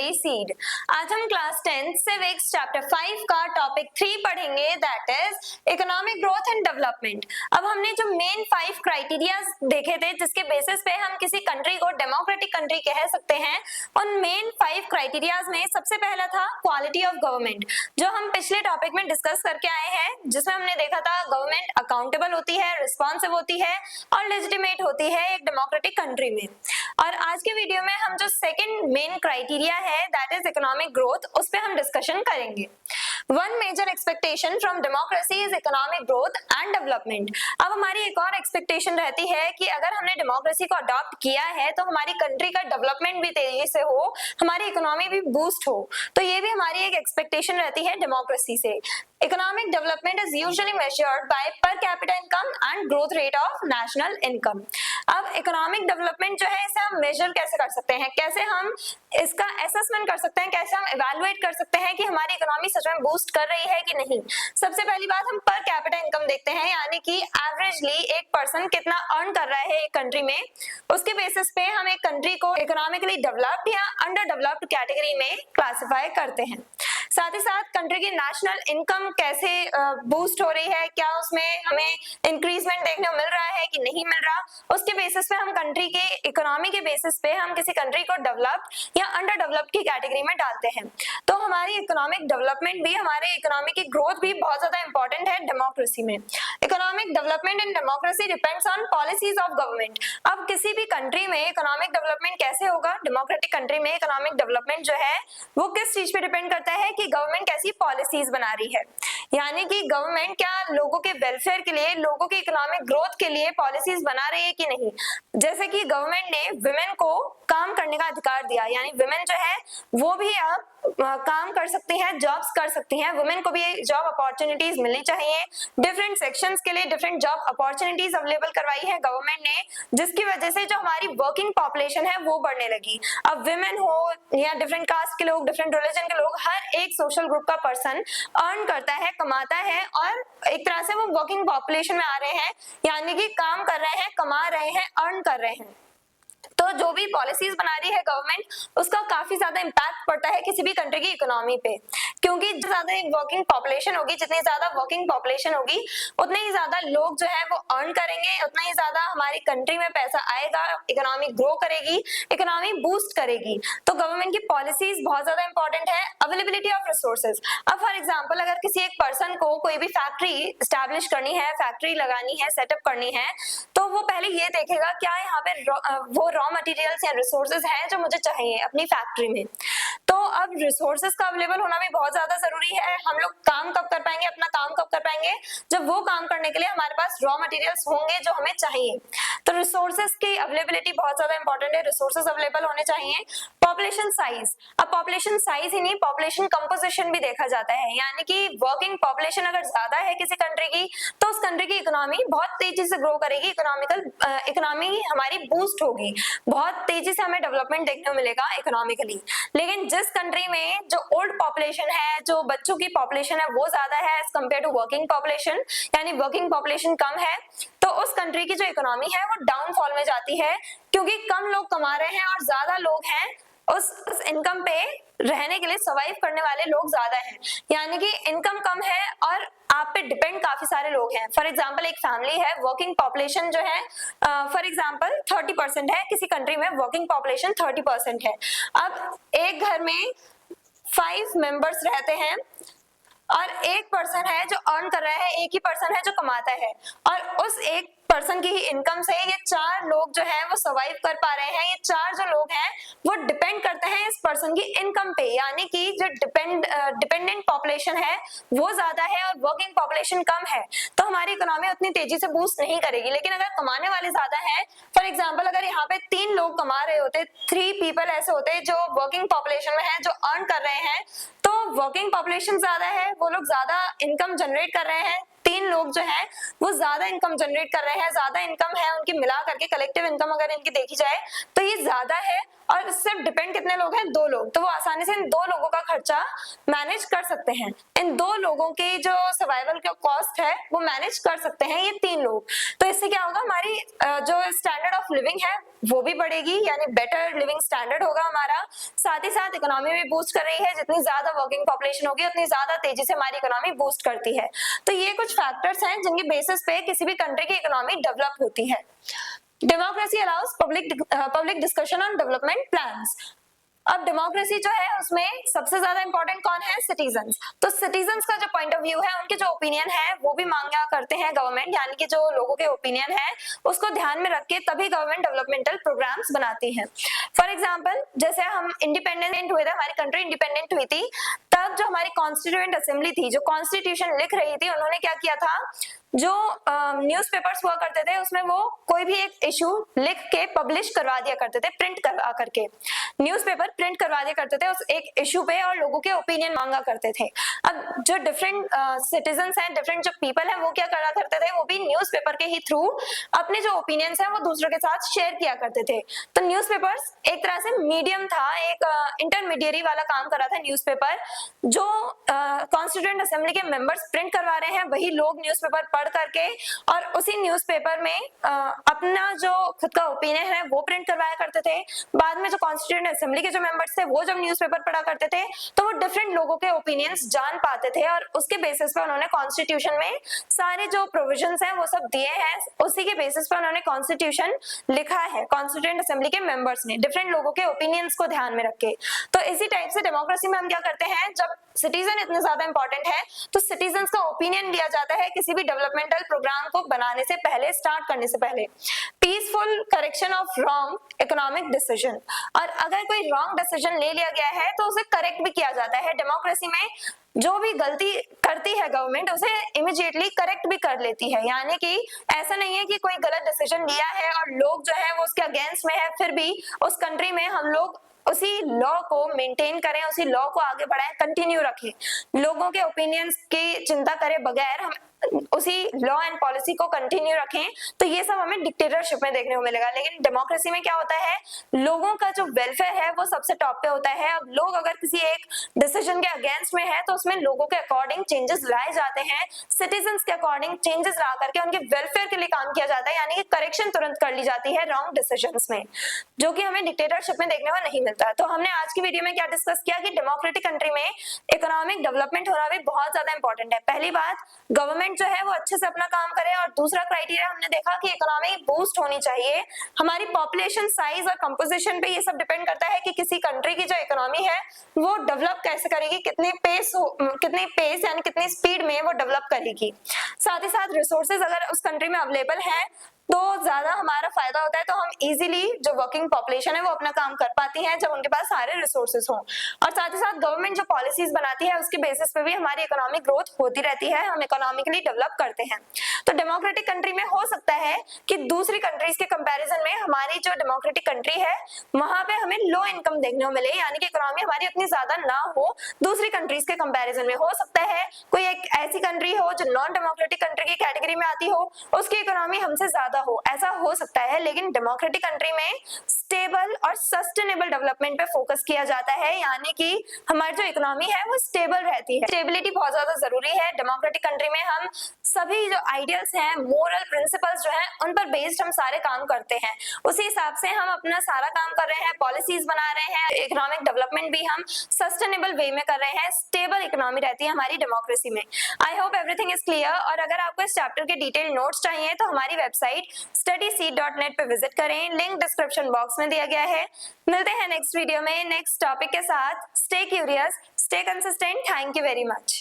Study seed. आज हम class 10 civics chapter 5 का टॉपिक 3 पढ़ेंगे, that is economic growth and development. अब हमने जो मेन 5 क्राइटेरिया देखे थे जिसके बेसिस पे हम किसी कंट्री को डेमोक्रेटिक कंट्री कह सकते हैं, उन मेन 5 क्राइटेरियाज में सबसे पहला था क्वालिटी ऑफ गवर्नमेंट, जो हम पिछले टॉपिक में डिस्कस करके आए हैं, जिसमें हमने देखा था गवर्नमेंट अकाउंटेबल होती है, रिस्पॉन्सिव होती है और लेजिटिमेट होती है एक डेमोक्रेटिक कंट्री में। और आज के वीडियो में हम जो सेकंड मेन क्राइटेरिया है दैट इज इकोनॉमिक ग्रोथ, उस पे हम डिस्कशन करेंगे। One major expectation from democracy is economic growth and development. अब हमारी एक और एक्सपेक्टेशन रहती है कि अगर हमने डेमोक्रेसी को अडॉप्ट किया है तो हमारी कंट्री का डेवलपमेंट भी तेजी से हो, हमारी इकोनॉमी भी बूस्ट हो। तो ये भी हमारी एक एक्सपेक्टेशन रहती है डेमोक्रेसी से। Economic development is usually measured by per capita income and growth rate of national income। अब इकोनॉमिक डेवलपमेंट जो है इसे हम मेजर कैसे कर सकते हैं, कैसे हम इसका असेसमेंट कर सकते हैं, कैसे हम इवैल्यूएट कर सकते हैं कि हमारी इकोनॉमी सच में बूस्ट कर रही है कि नहीं। सबसे पहली बात हम पर कैपिटा इनकम देखते हैं, यानी कि एवरेजली एक पर्सन कितना अर्न कर रहा है एक कंट्री में, उसके बेसिस पे हम एक कंट्री को इकोनॉमिकली डेवलप्ड या अंडर डेवलप्ड कैटेगरी में क्लासिफाई करते हैं। साथ ही साथ कंट्री की नेशनल इनकम कैसे बूस्ट हो रही है, क्या उसमें हमें इंक्रीजमेंट देखने को मिल रहा है कि नहीं मिल रहा, उसके बेसिस पे हम कंट्री के इकोनॉमी के बेसिस पे हम किसी कंट्री को डेवलप्ड या अंडर डेवलप्ड की कैटेगरी में डालते हैं। तो हमारी इकोनॉमिक डेवलपमेंट भी, हमारे इकोनॉमी की ग्रोथ भी बहुत ज्यादा इंपॉर्टेंट है डेमोक्रेसी में। Economic development in democracy depends on policies of government. अब किसी भी कंट्री में इकोनॉमिक डेवलपमेंट कैसे होगा, डेमोक्रेटिक कंट्री में इकोनॉमिक डेवलपमेंट जो है वो किस चीज पे डिपेंड करता है कि गवर्नमेंट कैसी पॉलिसीज बना रही है, यानी कि गवर्नमेंट क्या लोगों के वेलफेयर के लिए, लोगों की इकोनॉमिक ग्रोथ के लिए पॉलिसीज बना रही है कि नहीं। जैसे कि गवर्नमेंट ने विमेन को काम करने का अधिकार दिया, यानी विमेन जो है वो भी अब काम कर सकती हैं, जॉब्स कर सकती हैं, वुमेन को भी जॉब अपॉर्चुनिटीज मिलनी चाहिए। डिफरेंट सेक्शंस के लिए डिफरेंट जॉब अपॉर्चुनिटीज अवेलेबल करवाई है गवर्नमेंट ने, जिसकी वजह से जो हमारी वर्किंग पॉपुलेशन है वो बढ़ने लगी। अब विमेन हो या डिफरेंट कास्ट के लोग, डिफरेंट रिलीजन के लोग, हर एक सोशल ग्रुप का पर्सन अर्न करता है, कमाता है और एक तरह से वो वर्किंग पॉपुलेशन में आ रहे हैं, यानी कि काम कर रहे हैं, कमा रहे हैं, अर्न कर रहे हैं। तो जो भी पॉलिसीज बना रही है गवर्नमेंट, उसका काफी ज्यादा इम्पैक्ट पड़ता है किसी भी कंट्री की इकोनॉमी पे, क्योंकि जितनी ज्यादा वर्किंग पॉपुलेशन होगी, जितनी ज्यादा वर्किंग पॉपुलेशन होगी उतने ही ज्यादा लोग जो है वो अर्न करेंगे, उतना ही ज्यादा हमारी कंट्री में पैसा आएगा, इकोनॉमी ग्रो करेगी, इकोनॉमी बूस्ट करेगी। तो गवर्नमेंट की पॉलिसीज बहुत ज्यादा इंपॉर्टेंट है। अवेलेबिलिटी ऑफ रिसोर्सेज, अब फॉर एग्जाम्पल अगर किसी एक पर्सन को कोई भी फैक्ट्री स्टैब्लिश करनी है, फैक्ट्री लगानी है, सेटअप करनी है, तो वो पहले ये देखेगा क्या यहाँ पे वो रॉ मटेरियल्स या रिसोर्सेज हैं जो मुझे चाहिए अपनी फैक्ट्री में। तो अब रिसोर्सेज का अवेलेबल होना भी बहुत ज्यादा जरूरी है। हम लोग काम कब कर पाएंगे, अपना काम कब कर पाएंगे, जब वो काम करने के लिए हमारे पास रॉ मटेरियल्स होंगे जो हमें चाहिए। तो रिसोर्सेज की अवेलेबिलिटी बहुत ज्यादा इंपॉर्टेंट है, रिसोर्सेज अवेलेबल होने चाहिए। पॉपुलेशन साइज, अब पॉपुलेशन साइज ही नहीं, पॉपुलेशन कंपोजिशन भी देखा जाता है, यानी कि वर्किंग पॉपुलेशन अगर ज्यादा है किसी कंट्री की तो उस कंट्री की इकोनॉमी बहुत तेजी से ग्रो करेगी, इकोनॉमी हमारी बूस्ट होगी, बहुत तेजी से हमें डेवलपमेंट देखने को मिलेगा इकोनॉमिकली। लेकिन जिस कंट्री में जो ओल्ड पॉपुलेशन है, जो बच्चों की पॉपुलेशन है वो ज्यादा है as compare to working population, यानी वर्किंग पॉपुलेशन कम है, तो उस कंट्री की जो इकोनॉमी है वो डाउनफॉल में जाती है, क्योंकि कम लोग कमा रहे हैं और ज्यादा लोग हैं उस इनकम पे रहने के लिए, सर्वाइव करने वाले लोग ज्यादा हैं, यानी कि इनकम कम है और आप पे डिपेंड काफी सारे लोग हैं। फॉर एग्जांपल एक फैमिली है, वर्किंग पॉपुलेशन जो है फॉर एग्जांपल 30% है, किसी कंट्री में वर्किंग पॉपुलेशन 30% है। अब एक घर में 5 मेंबर्स रहते हैं और एक पर्सन है जो अर्न कर रहा है, एक ही पर्सन है जो कमाता है, और उस एक पर्सन की ही इनकम से ये 4 लोग जो है वो सर्वाइव कर पा रहे हैं। ये 4 जो लोग हैं वो डिपेंड करते हैं इस पर्सन की इनकम पे, यानी कि जो डिपेंडेंट पॉपुलेशन है वो ज्यादा है और वर्किंग पॉपुलेशन कम है, तो हमारी इकोनॉमी उतनी तेजी से बूस्ट नहीं करेगी। लेकिन अगर कमाने वाले ज्यादा हैं, फॉर एग्जाम्पल अगर यहाँ पे 3 लोग कमा रहे होते, 3 पीपल ऐसे होते जो वर्किंग पॉपुलेशन में है, जो अर्न कर रहे हैं, तो वर्किंग पॉपुलेशन ज्यादा है, वो लोग ज्यादा इनकम जनरेट कर रहे हैं, 3 लोग जो हैं वो ज्यादा इनकम जनरेट कर रहे हैं, ज्यादा इनकम है उनकी, मिला करके कलेक्टिव इनकम अगर इनकी देखी जाए तो ये ज्यादा है और सिर्फ डिपेंड कितने लोग हैं, 2 लोग, तो वो आसानी से इन 2 लोगों का खर्चा मैनेज कर सकते हैं। इन 2 लोगों की जो सर्वाइवल का कॉस्ट है वो मैनेज कर सकते हैं ये 3 लोग। तो इससे क्या होगा, हमारी जो स्टैंडर्ड ऑफ लिविंग है वो भी बढ़ेगी, यानी बेटर लिविंग स्टैंडर्ड होगा हमारा। साथ ही साथ इकोनॉमी भी बूस्ट कर रही है, जितनी ज्यादा वर्किंग पॉपुलेशन होगी उतनी ज्यादा तेजी से हमारी इकोनॉमी बूस्ट करती है। तो ये कुछ फैक्टर्स हैं जिनके बेसिस पे किसी भी कंट्री की इकोनॉमी डेवलप होती है। Democracy allows public discussion on development plans. अब डेमोक्रेसी जो है उसमें सबसे ज्यादा इंपॉर्टेंट कौन है, सिटीजन्स। तो सिटीजन्स का जो पॉइंट ऑफ व्यू है, उनके जो ओपिनियन है वो भी मांगा करते हैं गवर्नमेंट, यानी कि जो लोगों के ओपिनियन है उसको ध्यान में रख के तभी गवर्नमेंट डेवलपमेंटल प्रोग्राम्स बनाती है। फॉर एग्जाम्पल, जैसे हम इंडिपेंडेंट हुए थे, हमारी कंट्री इंडिपेंडेंट हुई थी, तब जो हमारी कॉन्स्टिट्यूएंट असेंबली थी, जो कॉन्स्टिट्यूशन लिख रही थी, उन्होंने क्या किया था, जो न्यूज़पेपर्स हुआ करते थे उसमें वो कोई भी एक इशू लिख के पब्लिश करवा दिया करते थे, प्रिंट करवा करके न्यूज़पेपर प्रिंट करवा दिया करते थे उस एक इशू पे, और लोगों के ओपिनियन मांगा करते थे। अब जो डिफरेंट सिटीजन्स हैं, डिफरेंट जो पीपल हैं, वो क्या करा करते थे, वो भी न्यूज़पेपर के ही थ्रू अपने जो ओपिनियंस हैं वो दूसरों के साथ शेयर किया करते थे। तो न्यूज़पेपर्स एक तरह से मीडियम था, एक इंटरमीडिएरी वाला काम कर रहा था न्यूज़पेपर। जो कॉन्स्टिट्यूएंट असेंबली के मेंबर्स प्रिंट करवा रहे हैं वही लोग न्यूज़पेपर पढ़ करके और उसी न्यूज़पेपर में अपना जो खुद का ओपिनियन है वो प्रिंट करवाया करते थे। बाद में जो कॉन्स्टिट्यूएंट असेंबली के जो मेंबर्स थे वो जब न्यूज़पेपर पढ़ा करते थे तो वो डिफरेंट लोगों के ओपिनियंस जान पाते थे, और उसके बेसिस पे उन्होंने कॉन्स्टिट्यूशन में सारे जो प्रोविजंस हैं वो सब दिए हैं, उसी के बेसिस पे उन्होंने कॉन्स्टिट्यूशन लिखा है कॉन्स्टिट्यूएंट असेंबली के मेंबर्स ने, डिफरेंट लोगों के ओपिनियंस को ध्यान में रख के। तो इसी टाइप से डेमोक्रेसी में हम क्या करते हैं, जब सिटीजन इतने ज्यादा इंपॉर्टेंट है तो सिटीजन्स का ओपिनियन लिया जाता है किसी भी डेवलपमेंटल प्रोग्राम को बनाने से पहले, स्टार्ट करने से पहले। Peaceful correction of wrong economic decision, और अगर कोई रॉन्ग डिसीजन ले लिया गया है तो उसे करेक्ट भी किया जाता है। डेमोक्रेसी में जो भी गलती करती है गवर्नमेंट उसे इमीडिएटली करेक्ट भी कर लेती है, यानी कि ऐसा नहीं है कि कोई गलत डिसीजन लिया है और लोग जो है वो उसके अगेंस्ट में है, फिर भी उस कंट्री में हम लोग उसी लॉ को मेंटेन करें, उसी लॉ को आगे बढ़ाएं, कंटिन्यू रखें, लोगों के ओपिनियंस की चिंता करे बगैर हम उसी लॉ एंड पॉलिसी को कंटिन्यू रखें। तो ये सब हमें डिक्टेटरशिप में देखने को मिलेगा। लेकिन डेमोक्रेसी में क्या होता है, लोगों का जो वेलफेयर है वो सबसे टॉप पे होता है। अब लोग अगर किसी एक डिसीजन के अगेंस्ट में है तो उसमें लोगों के अकॉर्डिंग चेंजेस लाए जाते हैं, सिटीजन्स के अकॉर्डिंग चेंजेस ला करके उनके वेलफेयर के लिए काम किया जाता है, यानी कि करेक्शन तुरंत कर ली जाती है रॉन्ग डिसीजंस में, जो कि हमें डिक्टेटरशिप में देखने को नहीं मिलता। तो हमने आज की वीडियो में क्या डिस्कस किया कि डेमोक्रेटिक कंट्री में इकोनॉमिक डेवलपमेंट होना भी बहुत ज्यादा इंपॉर्टेंट है। पहली बात, गवर्नमेंट जो है वो अच्छे से अपना काम करे, और दूसरा क्राइटेरिया हमने देखा कि इकोनॉमी बूस्ट होनी चाहिए। हमारी पॉपुलेशन साइज और कंपोजिशन पे ये सब डिपेंड करता है कि किसी कंट्री की जो इकोनॉमी है वो डेवलप कैसे करेगी, कितने पेस यानी कितनी स्पीड में वो डेवलप करेगी। साथ ही साथ रिसोर्सेज अगर उस कंट्री में अवेलेबल है तो ज्यादा हमारा फायदा होता है, तो हम इजीली जो वर्किंग पॉपुलेशन है वो अपना काम कर पाती है जब उनके पास सारे रिसोर्सेज हों। और साथ ही साथ गवर्नमेंट जो पॉलिसीज बनाती है उसके बेसिस पे भी हमारी इकोनॉमिक ग्रोथ होती रहती है, हम इकोनॉमिकली डेवलप करते हैं। तो डेमोक्रेटिक कंट्री में हो सकता है कि दूसरी कंट्रीज के कंपैरिजन में हमारी जो डेमोक्रेटिक कंट्री है वहां पे हमें लो इनकम देखने को मिले, यानी कि इकोनॉमी हमारी उतनी ज्यादा ना हो दूसरी कंट्रीज के कंपैरिजन में। हो सकता है कोई एक ऐसी कंट्री हो जो नॉन डेमोक्रेटिक कंट्री की कैटेगरी में आती हो, उसकी इकोनॉमी हमसे ज्यादा हो, ऐसा हो सकता है। लेकिन डेमोक्रेटिक कंट्री में स्टेबल और सस्टेनेबल डेवलपमेंट पे फोकस किया जाता है, यानी कि हमारी जो इकोनॉमी है वो स्टेबल रहती है। स्टेबिलिटी बहुत ज्यादा जरूरी है। डेमोक्रेटिक कंट्री में हम सभी जो आइडियल्स हैं, मोरल प्रिंसिपल्स जो हैं, उन पर बेस्ड हम सारे काम करते हैं, उसी हिसाब से हम अपना सारा काम कर रहे हैं, पॉलिसीज बना रहे हैं, इकोनॉमिक डेवलपमेंट भी हम सस्टेनेबल वे में कर रहे हैं, स्टेबल इकोनॉमी रहती है हमारी डेमोक्रेसी में। I hope everything is clear. और अगर आपको इस चैप्टर के डिटेल नोट्स चाहिए तो हमारी वेबसाइट studyseed.net पे विजिट करें, लिंक डिस्क्रिप्शन बॉक्स में दिया गया है। मिलते हैं नेक्स्ट वीडियो में नेक्स्ट टॉपिक के साथ। Stay curious, stay consistent. Thank you very much.